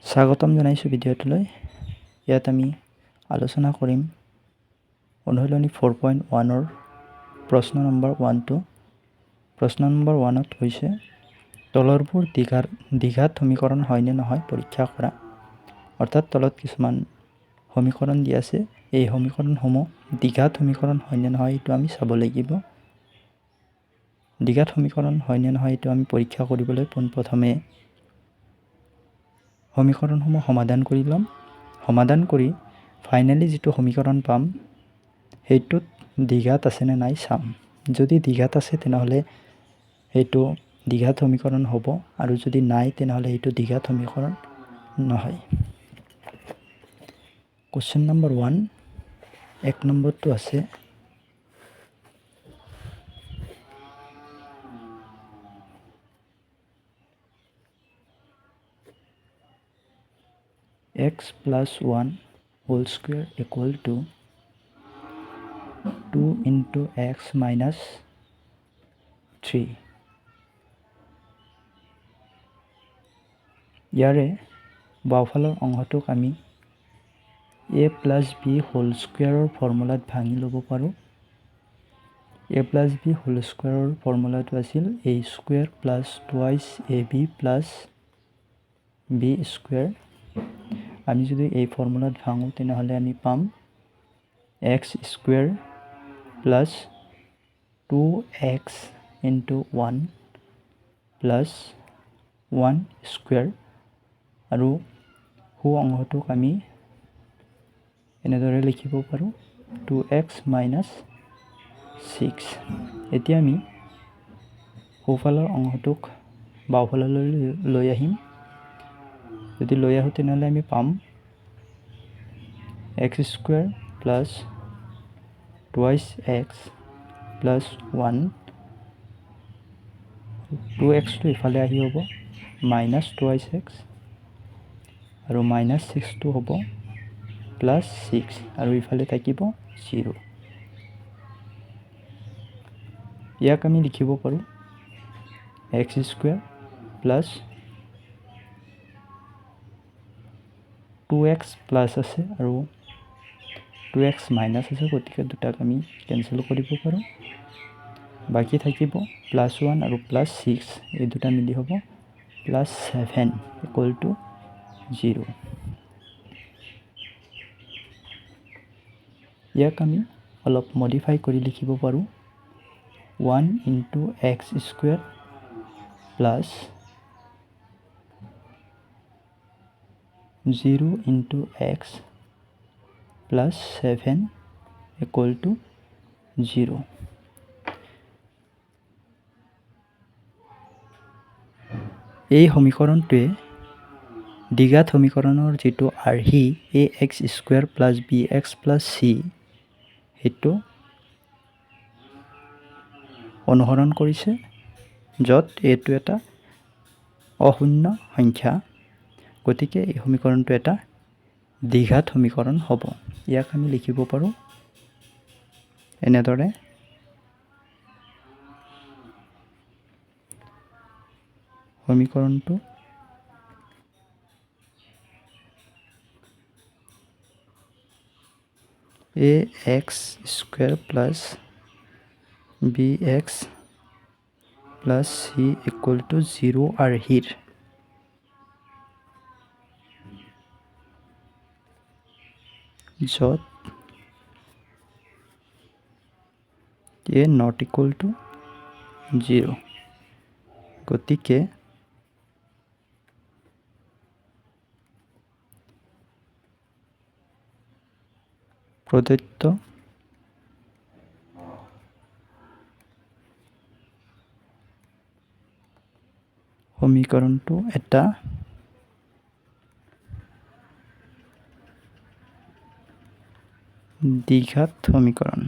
স্বাগতম জনাইছোঁ ভিডিঅ'টোলৈ। ইয়াত আমি আলোচনা কৰিম অনুশীলনী 4.1ৰ প্ৰশ্ন নম্বৰ 1টো। প্ৰশ্ন নম্বৰ 1ত হৈছে তলৰবোৰ দ্বিঘাত সমীকৰণ হয়নে নহয় পৰীক্ষা কৰা। অৰ্থাৎ তলত কিছুমান সমীকৰণ দিয়া আছে, এই সমীকৰণসমূহ দ্বিঘাত সমীকৰণ হয়নে নহয় এইটো আমি চাব লাগিব। দ্বিঘাত সমীকৰণ হয়নে নহয় এইটো আমি পৰীক্ষা কৰিবলৈ পোনপ্ৰথমে সমীকৰণসমূহ সমাধান কৰি ল'ম। সমাধান কৰি ফাইনেলি যিটো সমীকৰণ পাম সেইটোত দ্বিঘাত আছেনে নাই চাম। যদি দ্বিঘাত আছে তেনেহ'লে সেইটো দ্বিঘাত সমীকৰণ হ'ব, আৰু যদি নাই তেনেহ'লে সেইটো দ্বিঘাত সমীকৰণ নহয়। কুৱেশ্যন নম্বৰ 1, 1 নম্বৰটো আছে x plus 1 whole square equal to 2 into x minus 3. ইয়াৰে বাওঁফালৰ অংশটোক আমি a plus b whole squareৰ ফৰ্মুলাত ভাঙি ল'ব পাৰোঁ। a plus b whole squareৰ ফৰ্মুলাটো আছিল a square plus twice ab plus b square. আমি যদি এই ফৰ্মুলাত ভাঙো তেনেহ'লে আমি পাম x square plus 2x into 1 plus 1 square, আৰু সু অংশটোক আমি এনেদৰে লিখিব পাৰোঁ 2x minus 6. এতিয়া আমি সোঁফালৰ অংশটোক বাওঁফাললৈ লৈ আহিম। যদি লৈ আহোঁ তেনেহ'লে আমি পাম x square plus twice x plus 1, 2xটো ইফালে আহি হ'ব minus twice x, আৰু minus 6টো হ'ব plus 6, আৰু ইফালে থাকিব 0. ইয়াক আমি লিখিব পাৰোঁ x square plus 2x plus আছে আৰু 2x মাইনাছ আছে, গতিকে দুটাক আমি কেঞ্চেল কৰিব পাৰোঁ। বাকী থাকিব প্লাছ 1 আৰু প্লাছ 6, এই দুটা মিলি হ'ব প্লাছ 7 ইকুৱেল টু 0. ইয়াক আমি অলপ মডিফাই কৰি লিখিব পাৰোঁ 1 into x square plus 0 into x plus 7 equal to 0. এই সমীকৰণটোৱে দ্বিঘাত সমীকৰণৰ যিটো আৰ্হি ax square plus bx plus c সেইটো অনুসৰণ কৰিছে, য'ত এইটো এটা অশূন্য সংখ্যা, গতিকে এই সমীকৰণটো এটা দ্বিঘাত সমীকৰণ হ'ব। ইয়াক আমি লিখিব পাৰোঁ এনেদৰে সমীকৰণটো ax square plus bx plus c equal to 0 আৰ্হিৰ য'ত a not equal to 0. গতিকে প্ৰদত্ত সমীকৰণটো এটা দ্বিঘাত সমীকৰণ।